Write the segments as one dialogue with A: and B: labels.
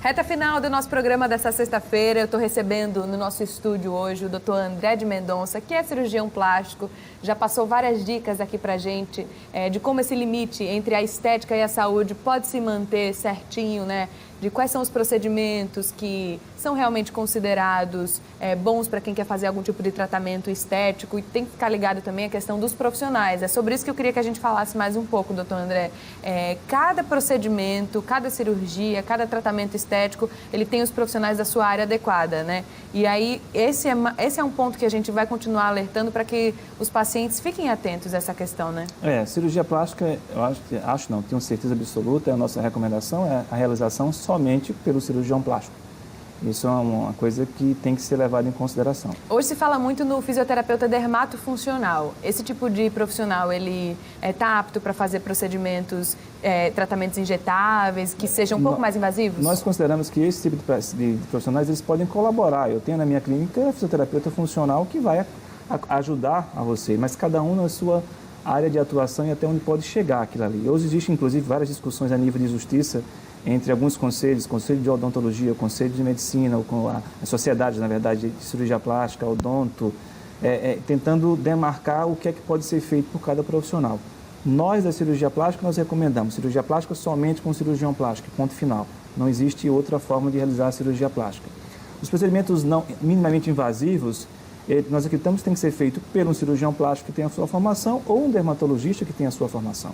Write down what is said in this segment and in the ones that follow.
A: Reta final do nosso programa dessa sexta-feira, eu estou recebendo no nosso estúdio hoje o Dr. André de Mendonça, que é cirurgião plástico, já passou várias dicas aqui pra gente de como esse limite entre a estética e a saúde pode se manter certinho, né? De quais são os procedimentos que são realmente considerados bons para quem quer fazer algum tipo de tratamento estético, e tem que ficar ligado também a questão dos profissionais. É sobre isso que eu queria que a gente falasse mais um pouco, doutor André. Cada procedimento, cada cirurgia, cada tratamento estético, ele tem os profissionais da sua área adequada, né? E aí, esse é um ponto que a gente vai continuar alertando para que os pacientes fiquem atentos a essa questão, né?
B: Cirurgia plástica, tenho certeza absoluta, a nossa recomendação é a realização somente pelo cirurgião plástico. Isso é uma coisa que tem que ser levada em consideração.
A: Hoje se fala muito no fisioterapeuta dermatofuncional. Esse tipo de profissional, ele está apto para fazer procedimentos, tratamentos injetáveis, que sejam um pouco mais invasivos?
B: Nós consideramos que esse tipo de profissionais, eles podem colaborar. Eu tenho na minha clínica fisioterapeuta funcional que vai ajudar a você, mas cada um na sua área de atuação e até onde pode chegar aquilo ali. Hoje existem, inclusive, várias discussões a nível de justiça entre alguns conselhos, Conselho de Odontologia, Conselho de Medicina, com a sociedade, na verdade, de cirurgia plástica, odonto, tentando demarcar o que é que pode ser feito por cada profissional. Nós, da cirurgia plástica, nós recomendamos cirurgia plástica somente com cirurgião plástico, ponto final. Não existe outra forma de realizar a cirurgia plástica. Os procedimentos não minimamente invasivos, nós acreditamos que tem que ser feito por um cirurgião plástico que tenha a sua formação ou um dermatologista que tenha a sua formação.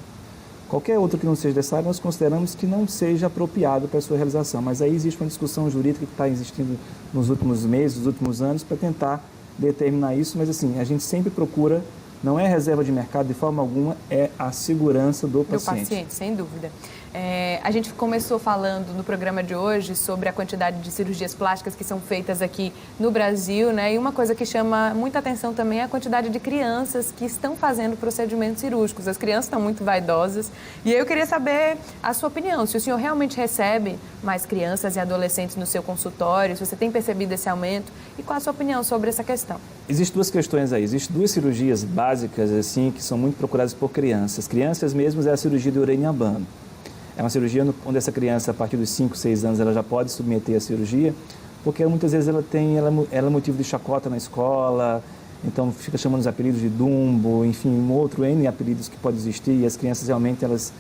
B: Qualquer outro que não seja dessa área, nós consideramos que não seja apropriado para a sua realização. Mas aí existe uma discussão jurídica que está existindo nos últimos meses, nos últimos anos, para tentar determinar isso. Mas assim, a gente sempre procura, não é reserva de mercado de forma alguma, é a segurança do paciente.
A: Do paciente, sem dúvida. A gente começou falando no programa de hoje sobre a quantidade de cirurgias plásticas que são feitas aqui no Brasil, né? E uma coisa que chama muita atenção também é a quantidade de crianças que estão fazendo procedimentos cirúrgicos. As crianças estão muito vaidosas. E eu queria saber a sua opinião, se o senhor realmente recebe mais crianças e adolescentes no seu consultório, se você tem percebido esse aumento, e qual a sua opinião sobre essa questão?
B: Existem duas questões aí. Existem duas cirurgias básicas, assim, que são muito procuradas por crianças. Crianças mesmo é a cirurgia de orelha em abano. É uma cirurgia onde essa criança, a partir dos 5, 6 anos, ela já pode submeter a cirurgia, porque muitas vezes ela é motivo de chacota na escola, então fica chamando os apelidos de Dumbo, enfim, um outro N apelidos que pode existir, e as crianças realmente elas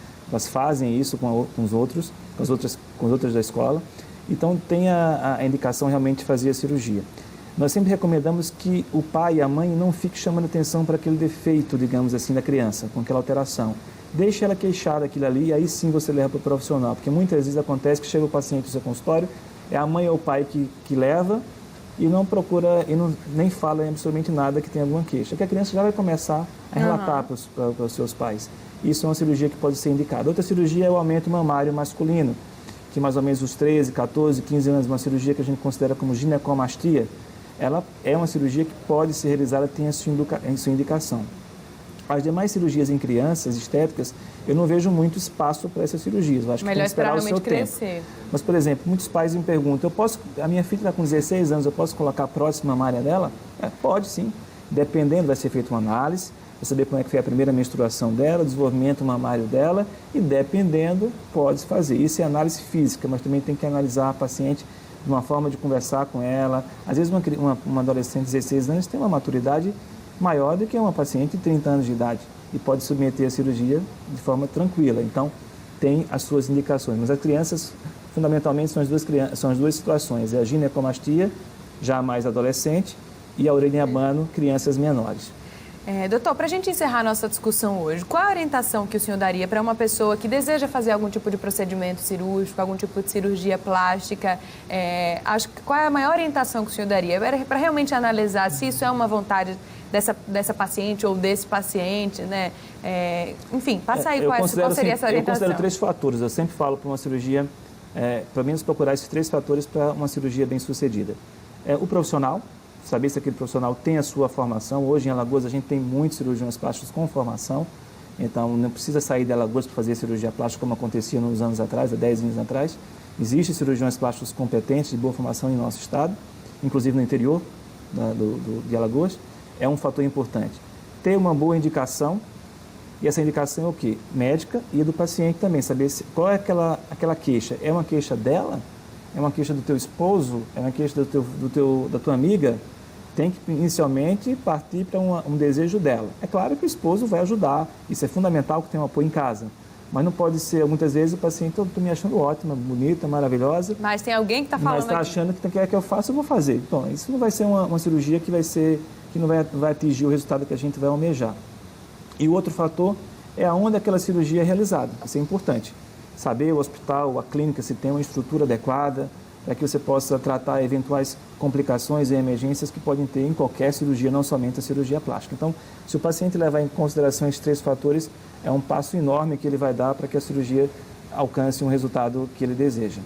B: fazem isso com os outros, com os outros da escola, então tem a indicação realmente de fazer a cirurgia. Nós sempre recomendamos que o pai e a mãe não fiquem chamando atenção para aquele defeito, digamos assim, da criança, com aquela alteração. Deixe ela queixar daquilo ali e aí sim você leva para o profissional, porque muitas vezes acontece que chega o paciente no seu consultório, é a mãe ou o pai que leva e não procura, e nem fala absolutamente nada que tem alguma queixa, porque a criança já vai começar a relatar para os seus pais. Isso é uma cirurgia que pode ser indicada. Outra cirurgia é o aumento mamário masculino, que mais ou menos os 13, 14, 15 anos, uma cirurgia que a gente considera como ginecomastia, ela é uma cirurgia que pode ser realizada, tem a sua indicação. As demais cirurgias em crianças estéticas, eu não vejo muito espaço para essas cirurgias. Eu acho que tem que esperar o seu tempo. Mas, por exemplo, muitos pais me perguntam, a minha filha está com 16 anos, eu posso colocar a próxima mamária dela? Pode sim. Dependendo, vai ser feita uma análise, para saber como é que foi a primeira menstruação dela, o desenvolvimento mamário dela, e dependendo, pode fazer. Isso é análise física, mas também tem que analisar a paciente de uma forma de conversar com ela. Às vezes uma adolescente de 16 anos tem uma maturidade maior do que uma paciente de 30 anos de idade e pode submeter a cirurgia de forma tranquila. Então, tem as suas indicações. Mas as crianças, fundamentalmente, são as duas situações. É a ginecomastia, já mais adolescente, e a orelha em abano, crianças menores.
A: Doutor, para a gente encerrar a nossa discussão hoje, qual a orientação que o senhor daria para uma pessoa que deseja fazer algum tipo de procedimento cirúrgico, algum tipo de cirurgia plástica? Qual é a maior orientação que o senhor daria? Para realmente analisar se isso é uma vontade dessa paciente ou desse paciente, né? Enfim, passa aí qual seria essa orientação?
B: Eu considero 3 fatores. Eu sempre falo para uma cirurgia, pelo menos procurar esses 3 fatores para uma cirurgia bem sucedida. O profissional, saber se aquele profissional tem a sua formação. Hoje em Alagoas a gente tem muitos cirurgiões plásticos com formação, então não precisa sair de Alagoas para fazer cirurgia plástica como acontecia nos anos atrás, há 10 anos atrás. Existem cirurgiões plásticos competentes, de boa formação em nosso estado, inclusive no interior de Alagoas. É um fator importante. Ter uma boa indicação, e essa indicação é o quê? Médica e do paciente também, saber qual é aquela queixa. É uma queixa dela é uma queixa do teu esposo, é uma queixa da tua amiga, tem que inicialmente partir para um desejo dela. É claro que o esposo vai ajudar, isso é fundamental que tenha um apoio em casa. Mas não pode ser, muitas vezes, o paciente, eu estou me achando ótima, bonita, maravilhosa.
A: Mas tem alguém que está falando.
B: Mas está achando que quer que eu faça, eu vou fazer. Então, isso não vai ser uma cirurgia que não vai atingir o resultado que a gente vai almejar. E o outro fator é aonde aquela cirurgia é realizada. Isso é importante. Saber o hospital, a clínica, se tem uma estrutura adequada, para que você possa tratar eventuais complicações e emergências que podem ter em qualquer cirurgia, não somente a cirurgia plástica. Então, se o paciente levar em consideração esses 3 fatores, é um passo enorme que ele vai dar para que a cirurgia alcance um resultado que ele deseja.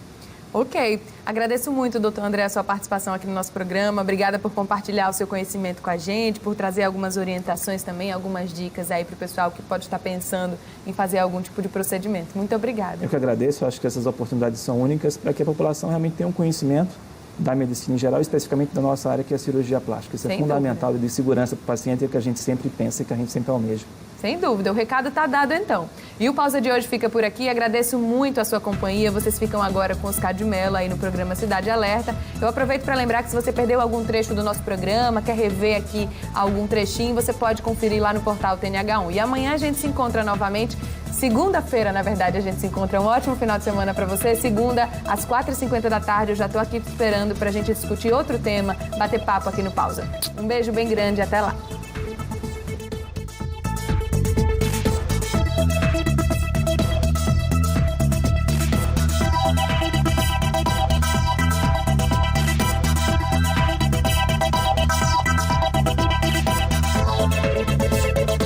A: Ok. Agradeço muito, doutor André, a sua participação aqui no nosso programa. Obrigada por compartilhar o seu conhecimento com a gente, por trazer algumas orientações também, algumas dicas aí para o pessoal que pode estar pensando em fazer algum tipo de procedimento. Muito obrigada.
B: Eu que agradeço. Eu acho que essas oportunidades são únicas para que a população realmente tenha um conhecimento da medicina em geral, especificamente da nossa área, que é a cirurgia plástica. Isso é fundamental, de segurança para o paciente, é o que a gente sempre pensa e que a gente sempre almeja.
A: Sem dúvida, o recado está dado então. E o Pausa de hoje fica por aqui. Agradeço muito a sua companhia. Vocês ficam agora com Oscar de Mello aí no programa Cidade Alerta. Eu aproveito para lembrar que se você perdeu algum trecho do nosso programa, quer rever aqui algum trechinho, você pode conferir lá no portal TNH1. E amanhã a gente se encontra novamente. Segunda-feira, na verdade, a gente se encontra. Um ótimo final de semana para você. Segunda, às 4h50 da tarde, eu já estou aqui esperando para a gente discutir outro tema, bater papo aqui no Pausa. Um beijo bem grande e até lá.